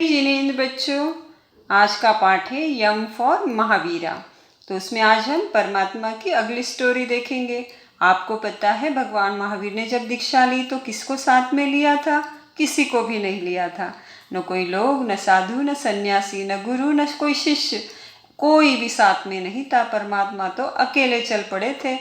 जिनेंद्र बच्चों, आज का पाठ है यम फॉर महावीरा। तो उसमें आज हम परमात्मा की अगली स्टोरी देखेंगे। आपको पता है भगवान महावीर ने जब दीक्षा ली तो किसको साथ में लिया था? किसी को भी नहीं लिया था। न कोई लोग, न साधु, न सन्यासी, न गुरु, न कोई शिष्य, कोई भी साथ में नहीं था। परमात्मा तो अकेले चल पड़े थे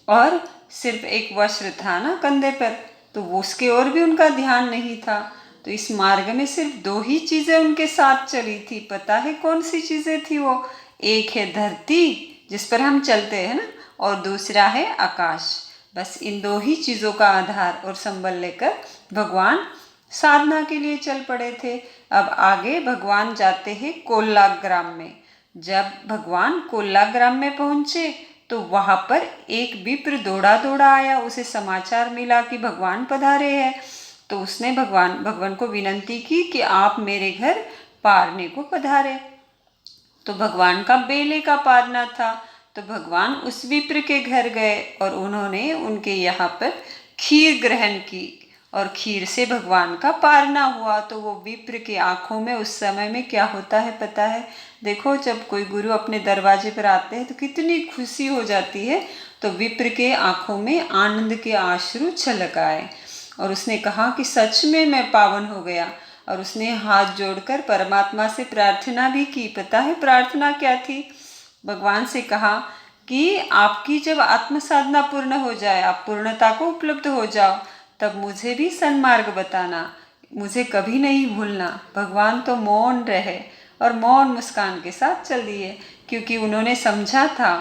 और सिर्फ एक वस्त्र था ना कंधे पर, तो उसके ओर भी उनका ध्यान नहीं था। तो इस मार्ग में सिर्फ दो ही चीजें उनके साथ चली थी। पता है कौन सी चीजें थी वो? एक है धरती जिस पर हम चलते हैं ना, और दूसरा है आकाश। बस इन दो ही चीजों का आधार और संबल लेकर भगवान साधना के लिए चल पड़े थे। अब आगे भगवान जाते हैं कोल्लाग्राम में। जब भगवान कोल्लाग्राम में पहुंचे तो वहां पर एक विप्र दौड़ा दौड़ा आया। उसे समाचार मिला कि भगवान पधारे हैं। तो उसने भगवान को विनंती की कि आप मेरे घर पारने को पधारे। तो भगवान का बेले का पारना था। तो भगवान उस विप्र के घर गए और उन्होंने उनके यहाँ पर खीर ग्रहण की और खीर से भगवान का पारना हुआ। तो वो विप्र की आंखों में उस समय में क्या होता है पता है? देखो, जब कोई गुरु अपने दरवाजे पर आते हैं तो कितनी खुशी हो जाती है। तो विप्र के आंखों में आनंद के आश्रु छलक आए और उसने कहा कि सच में मैं पावन हो गया। और उसने हाथ जोड़कर परमात्मा से प्रार्थना भी की। पता है प्रार्थना क्या थी? भगवान से कहा कि आपकी जब आत्म साधना पूर्ण हो जाए, आप पूर्णता को उपलब्ध हो जाओ, तब मुझे भी सन्मार्ग बताना, मुझे कभी नहीं भूलना। भगवान तो मौन रहे और मौन मुस्कान के साथ चल दिए, क्योंकि उन्होंने समझा था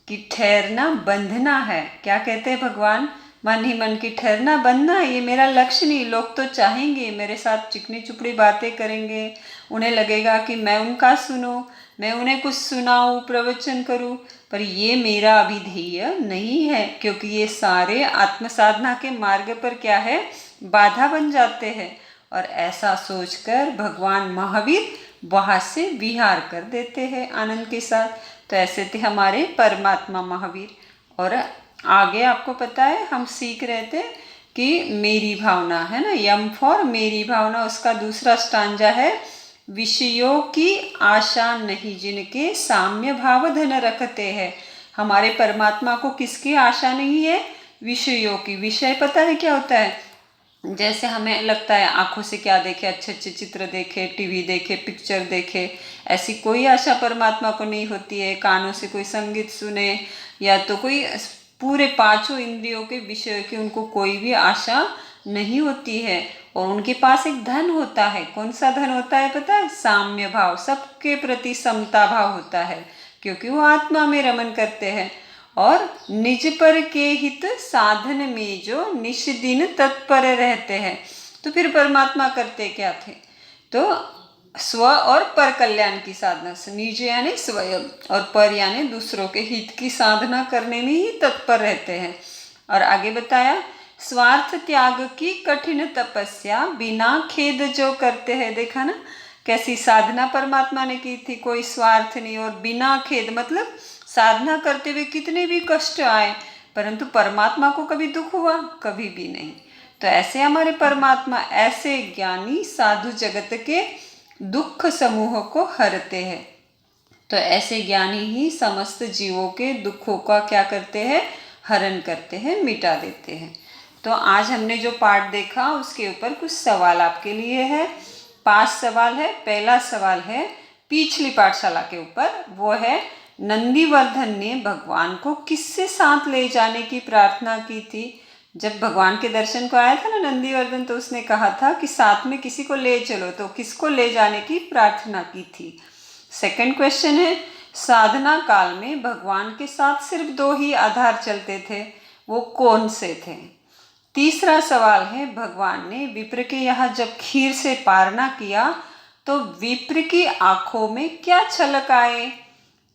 कि ठहरना बंधना है। क्या कहते हैं भगवान? मन ही मन की ठहरना बंधना, ये मेरा लक्ष्य नहीं। लोग तो चाहेंगे मेरे साथ चिकनी चुपड़ी बातें करेंगे, उन्हें लगेगा कि मैं उनका सुनूं, मैं उन्हें कुछ सुनाऊं, प्रवचन करूं, पर ये मेरा अभी ध्येय नहीं है, क्योंकि ये सारे आत्म साधना के मार्ग पर क्या है? बाधा बन जाते हैं। और ऐसा सोचकर भगवान महावीर वहां से विहार कर देते हैं आनंद के साथ। तो ऐसे थे हमारे परमात्मा महावीर। और आगे आपको पता है हम सीख रहे थे कि मेरी भावना है ना, यम फॉर मेरी भावना। उसका दूसरा स्टांजा है विषयों की आशा नहीं जिनके साम्य भाव धन रखते हैं। हमारे परमात्मा को किसकी आशा नहीं है? विषयों की। विषय पता है क्या होता है? जैसे हमें लगता है आंखों से क्या देखे, अच्छे अच्छे चित्र देखे, टीवी देखे, पिक्चर देखे, ऐसी कोई आशा परमात्मा को नहीं होती है। कानों से कोई संगीत सुने या तो कोई पूरे पांचों इंद्रियों के विषय की उनको कोई भी आशा नहीं होती है। और उनके पास एक धन होता है। कौन सा धन होता है पता है? साम्य भाव, सबके प्रति समता भाव होता है, क्योंकि वो आत्मा में रमन करते हैं। और निज पर के हित साधन में जो निश दिन तत्पर रहते हैं। तो फिर परमात्मा करते क्या थे? तो स्व और पर कल्याण की साधना, निज यानी स्वयं और पर यानी दूसरों के हित की साधना करने में ही तत्पर रहते हैं। और आगे बताया स्वार्थ त्याग की कठिन तपस्या बिना खेद जो करते हैं। देखा ना कैसी साधना परमात्मा ने की थी, कोई स्वार्थ नहीं और बिना खेद, मतलब साधना करते हुए कितने भी कष्ट आए, परंतु परमात्मा को कभी दुख हुआ? कभी भी नहीं। तो ऐसे हमारे परमात्मा ऐसे ज्ञानी साधु जगत के दुख समूह को हरते हैं। तो ऐसे ज्ञानी ही समस्त जीवों के दुखों का क्या करते हैं? हरण करते हैं, मिटा देते हैं। तो आज हमने जो पाठ देखा उसके ऊपर कुछ सवाल आपके लिए है। 5 सवाल है। पहला सवाल है पिछली पाठशाला के ऊपर, वो है नंदीवर्धन ने भगवान को किससे साथ ले जाने की प्रार्थना की थी? जब भगवान के दर्शन को आया था ना नंदीवर्धन, तो उसने कहा था कि साथ में किसी को ले चलो। तो किसको ले जाने की प्रार्थना की थी? सेकंड क्वेश्चन है साधना काल में भगवान के साथ सिर्फ 2 ही आधार चलते थे, वो कौन से थे? तीसरा सवाल है भगवान ने विप्र के यहाँ जब खीर से पारना किया तो विप्र की आंखों में क्या छलक आए?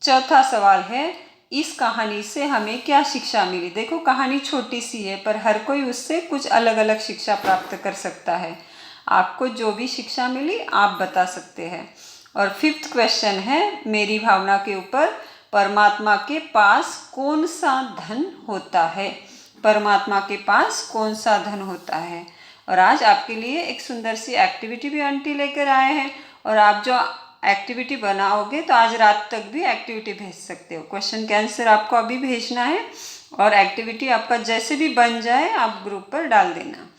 चौथा सवाल है इस कहानी से हमें क्या शिक्षा मिली? देखो कहानी छोटी सी है पर हर कोई उससे कुछ अलग अलग शिक्षा प्राप्त कर सकता है। आपको जो भी शिक्षा मिली आप बता सकते हैं। और 5th क्वेश्चन है मेरी भावना के ऊपर, परमात्मा के पास कौन सा धन होता है? परमात्मा के पास कौन सा धन होता है? और आज आपके लिए एक सुंदर सी एक्टिविटी भी आंटी लेकर आए हैं, और आप जो एक्टिविटी बनाओगे तो आज रात तक भी एक्टिविटी भेज सकते हो। क्वेश्चन का आंसर आपको अभी भेजना है और एक्टिविटी आपका जैसे भी बन जाए आप ग्रुप पर डाल देना।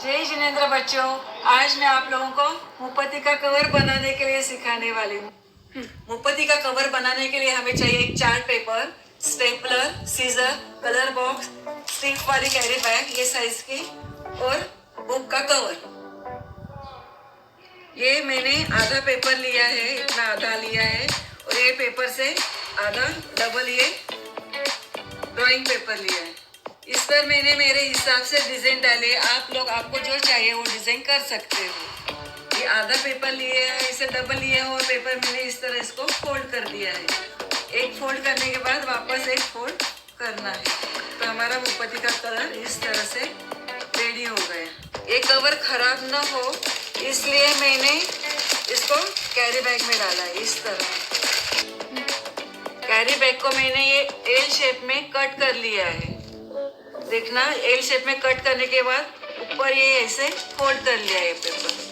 जय जिनेंद्र बच्चों, आज मैं आप लोगों को मुपत्ति का कवर बनाने के लिए सिखाने वाली हूँ। मुपत्ति का कवर बनाने के लिए हमें चाहिए एक chart paper, stapler, scissor, colour box, stiff वाली कैरी बैग ये साइज की और बुक का कवर। ये मैंने आधा पेपर लिया है, इतना आधा लिया है और ये पेपर से आधा डबल ये ड्राइंग पेपर लिया है। इस पर मैंने मेरे हिसाब से डिजाइन डाले। आप लोग आपको जो चाहिए वो डिजाइन कर सकते हो। ये आधा पेपर लिए है, इसे डबल लिए है और पेपर मैंने इस तरह इसको फोल्ड कर दिया है। एक फोल्ड करने के बाद वापस एक फोल्ड करना है तो हमारा मुपत्ति का कलर इस तरह से रेडी हो गया। ये कवर खराब ना हो इसलिए मैंने इसको कैरी बैग में डाला है। इस तरह कैरी बैग को मैंने ये एल शेप में कट कर लिया है। देखना, एल शेप में कट करने के बाद ऊपर ये ऐसे फोल्ड कर लिया है पेपर।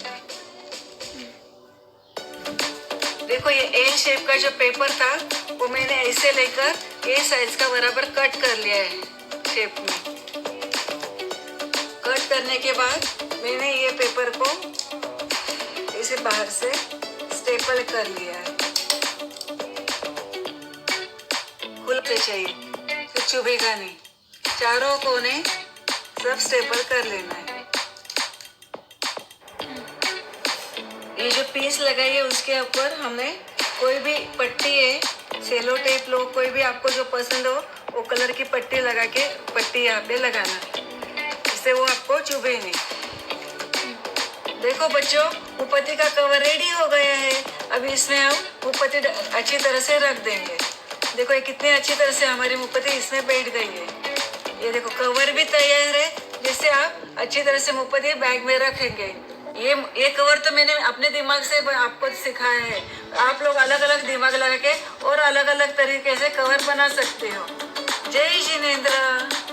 देखो ये एल शेप का जो पेपर था वो मैंने ऐसे लेकर ये साइज का बराबर कट कर लिया है शेप में। कट करने के बाद मैंने ये पेपर को इसे बाहर से स्टेपल कर लिया है। खुलते चाहिए तो चुभेगा नहीं। चारों कोने सब स्टेपल कर लेना है। ये जो पीस लगाई है उसके ऊपर हमने कोई भी पट्टी है, सेलो टेप लो, कोई भी आपको जो पसंद हो वो कलर की पट्टी लगा के पट्टी यहाँ पे लगाना है, इससे वो आपको चुभे नहीं। देखो बच्चों, मुपत्ति का कवर रेडी हो गया है। अभी इसमें हम मुपत्ति अच्छी तरह से रख देंगे। देखो ये कितनी अच्छी तरह से हमारी मुपत्ति इसमें बैठ गई है। ये देखो कवर भी तैयार है, जिससे आप अच्छी तरह से मुपत्ति बैग में रखेंगे। ये कवर तो मैंने अपने दिमाग से आपको सिखाया है। आप लोग अलग अलग दिमाग लगा के और अलग अलग तरीके से कवर बना सकते हो। जय जिनेंद्र।